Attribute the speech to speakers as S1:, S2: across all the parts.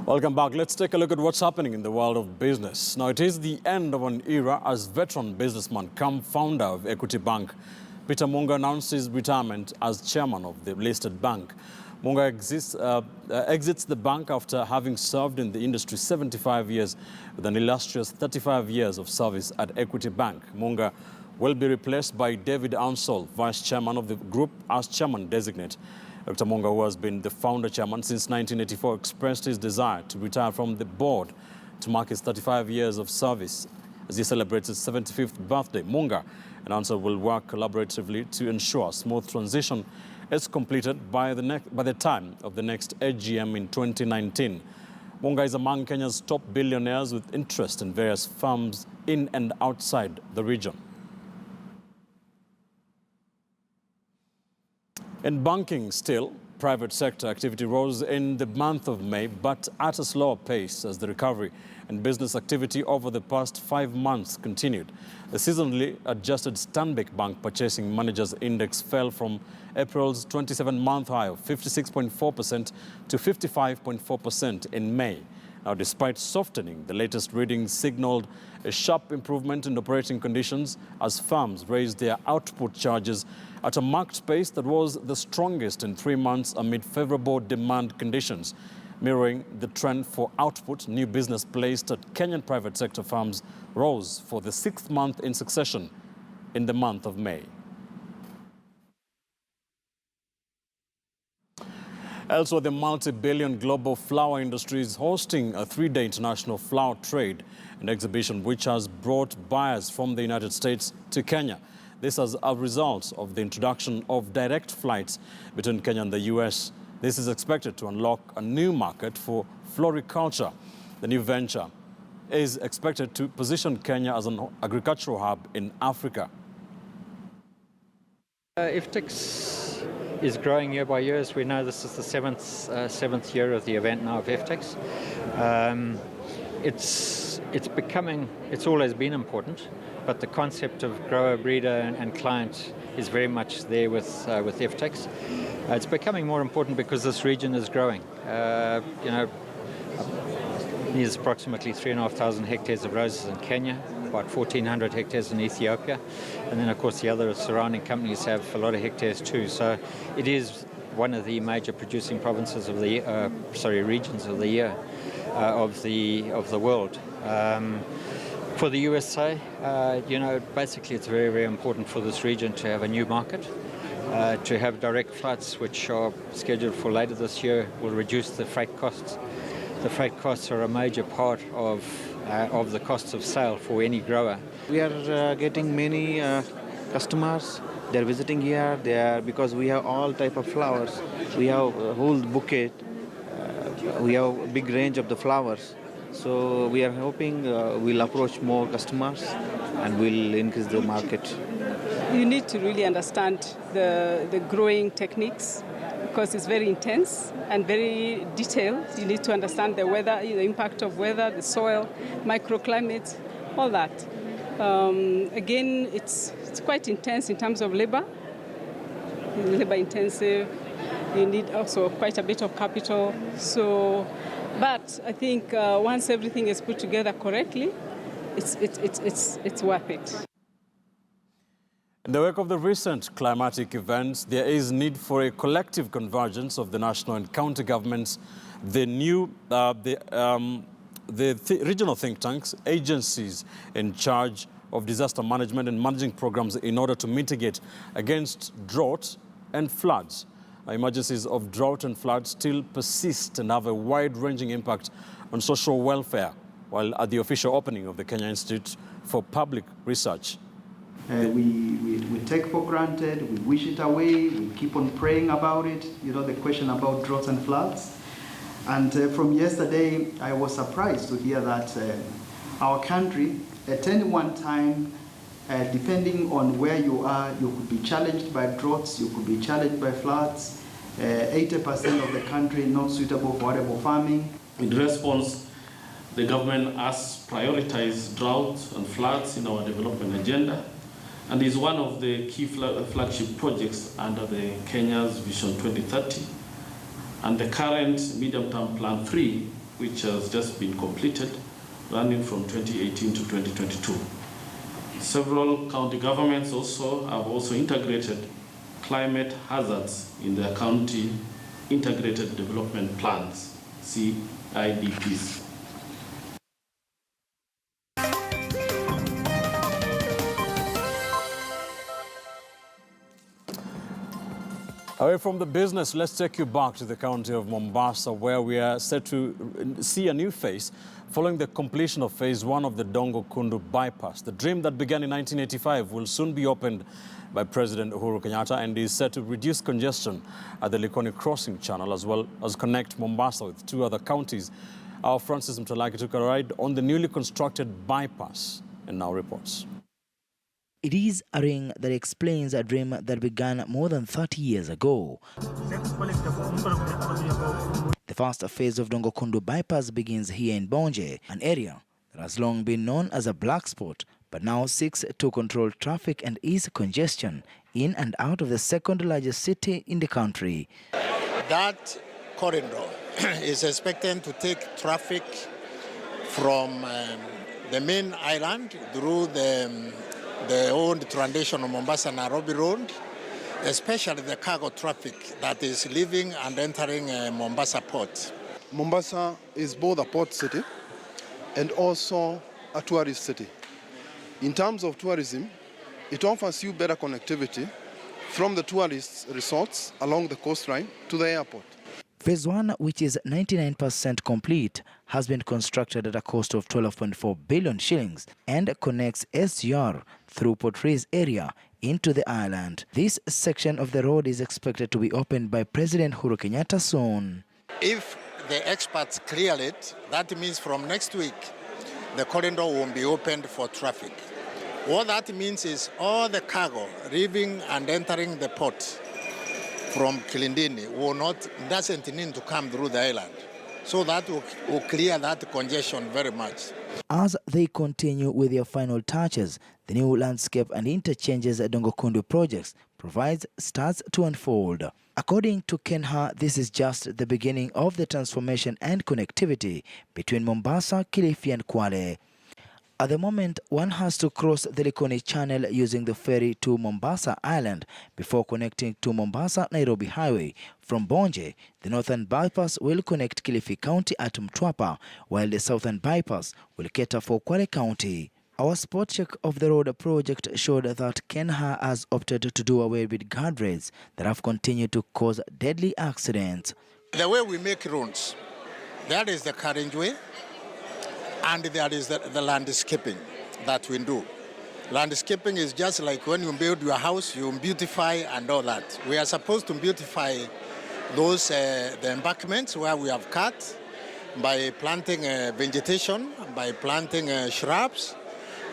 S1: Welcome back. Let's take a look at what's happening in the world of business. Now, it is the end of an era as veteran businessman come founder of Equity Bank, Peter Munga announced his retirement as chairman of the listed bank. Munga exits the bank after having served in the industry 75 years with an illustrious 35 years of service at Equity Bank. Munga will be replaced by David Ansell, vice chairman of the group, as chairman designate. Dr. Munga, who has been the founder chairman since 1984, expressed his desire to retire from the board to mark his 35 years of service as he celebrates his 75th birthday. Munga and Ansell will work collaboratively to ensure smooth transition is completed by the time of the next AGM in 2019. Munga is among Kenya's top billionaires with interest in various firms in and outside the region. In banking still, private sector activity rose in the month of May, but at a slower pace as the recovery in business activity over the past 5 months continued. The seasonally adjusted Stanbic Bank Purchasing Managers Index fell from April's 27-month high of 56.4% to 55.4% in May. Now, despite softening, the latest readings signaled a sharp improvement in operating conditions as firms raised their output charges at a marked pace that was the strongest in 3 months amid favorable demand conditions. Mirroring the trend for output, new business placed at Kenyan private sector firms rose for the 6th month in succession in the month of May. Elsewhere, the multi-billion global flower industry is hosting a 3-day international flower trade, an exhibition which has brought buyers from the United States to Kenya. This as a result of the introduction of direct flights between Kenya and the US. This is expected to unlock a new market for floriculture. The new venture is expected to position Kenya as an agricultural hub in Africa.
S2: FTEX is growing year by year. As we know, this is the seventh year of the event now of FTEX. It's always been important, but the concept of grower, breeder, and client is very much there with FTEX. It's becoming more important because this region is growing. There's approximately 3,500 hectares of roses in Kenya, about 1,400 hectares in Ethiopia, and then of course the other surrounding companies have a lot of hectares too. So it is one of the major producing provinces of the regions of the year of the world. For the USA, basically it's very, very important for this region to have a new market, to have direct flights, which are scheduled for later this year, will reduce the freight costs. The freight costs are a major part of the costs of sale for any grower.
S3: We are getting many customers. They're visiting here. Because we have all type of flowers. We have a whole bouquet. We have a big range of the flowers. So we are hoping we'll approach more customers and we'll increase the market.
S4: You need to really understand the growing techniques because it's very intense and very detailed. You need to understand the weather, the impact of weather, the soil, microclimates, all that. Again, it's quite intense in terms of labor intensive. You need also quite a bit of capital. But I think once everything is put together correctly, it's worth it.
S1: In the wake of the recent climatic events, there is need for a collective convergence of the national and county governments, the regional think tanks, agencies in charge of disaster management and managing programs in order to mitigate against drought and floods. Emergencies of drought and flood still persist and have a wide-ranging impact on social welfare, while at the official opening of the Kenya Institute for Public Research.
S5: We take for granted, we wish it away, we keep on praying about it, the question about droughts and floods. And from yesterday, I was surprised to hear that our country, at any one time, depending on where you are, you could be challenged by droughts, you could be challenged by floods. 80% of the country not suitable for arable farming.
S6: In response, the government has prioritized drought and floods in our development agenda, and is one of the key flagship projects under Kenya's Vision 2030. And the current medium-term Plan 3 which has just been completed, running from 2018 to 2022. Several county governments have integrated climate hazards in their county integrated development plans, CIDPs.
S1: Away from the business, let's take you back to the county of Mombasa, where we are set to see a new phase following the completion of phase 1 of the Dongo Kundu bypass. The dream that began in 1985 will soon be opened by President Uhuru Kenyatta and is set to reduce congestion at the Likoni Crossing Channel, as well as connect Mombasa with 2 other counties. Our Francis Mtalaki took a ride on the newly constructed bypass and now reports.
S7: It is a ring that explains a dream that began more than 30 years ago. The first phase of Dongo Kundu bypass begins here in Bonje, an area that has long been known as a black spot, but now seeks to control traffic and ease congestion in and out of the second largest city in the country.
S8: That corridor is expected to take traffic from the main island through the old tradition of Mombasa Nairobi Road, especially the cargo traffic that is leaving and entering Mombasa port.
S9: Mombasa is both a port city and also a tourist city. In terms of tourism, it offers you better connectivity from the tourist resorts along the coastline to the airport.
S7: Phase 1, which is 99% complete, has been constructed at a cost of 12.4 billion shillings and connects SGR through Port Reitz area into the island. This section of the road is expected to be opened by President Uhuru Kenyatta soon.
S8: If the experts clear it, that means from next week, the corridor will be opened for traffic. What that means is all the cargo leaving and entering the port from Kilindini doesn't need to come through the island. So that will clear that congestion very much.
S7: As they continue with their final touches, the new landscape and interchanges at Dongo Kundu projects starts to unfold. According to Kenha, this is just the beginning of the transformation and connectivity between Mombasa, Kilifi and Kwale. At the moment, one has to cross the Likoni Channel using the ferry to Mombasa Island before connecting to Mombasa-Nairobi Highway. From Bonje, the northern bypass will connect Kilifi County at Mtwapa, while the southern bypass will cater for Kwale County. Our spot check of the road project showed that Kenha has opted to do away with guardrails that have continued to cause deadly accidents.
S8: The way we make roads, that is the carriageway, and there is the landscaping that we do. Landscaping is just like when you build your house, you beautify and all that. We are supposed to beautify those the embankments where we have cut by planting vegetation, by planting shrubs,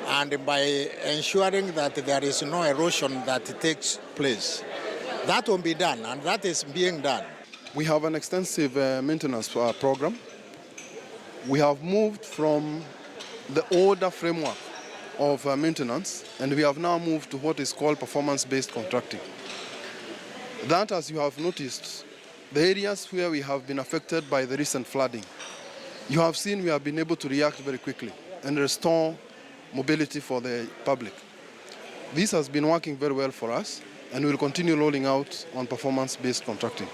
S8: and by ensuring that there is no erosion that takes place. That will be done, and that is being done.
S9: We have an extensive maintenance program. We have moved from the older framework of maintenance, and we have now moved to what is called performance-based contracting. That, as you have noticed, the areas where we have been affected by the recent flooding, you have seen we have been able to react very quickly and restore mobility for the public. This has been working very well for us, and we will continue rolling out on performance-based contracting.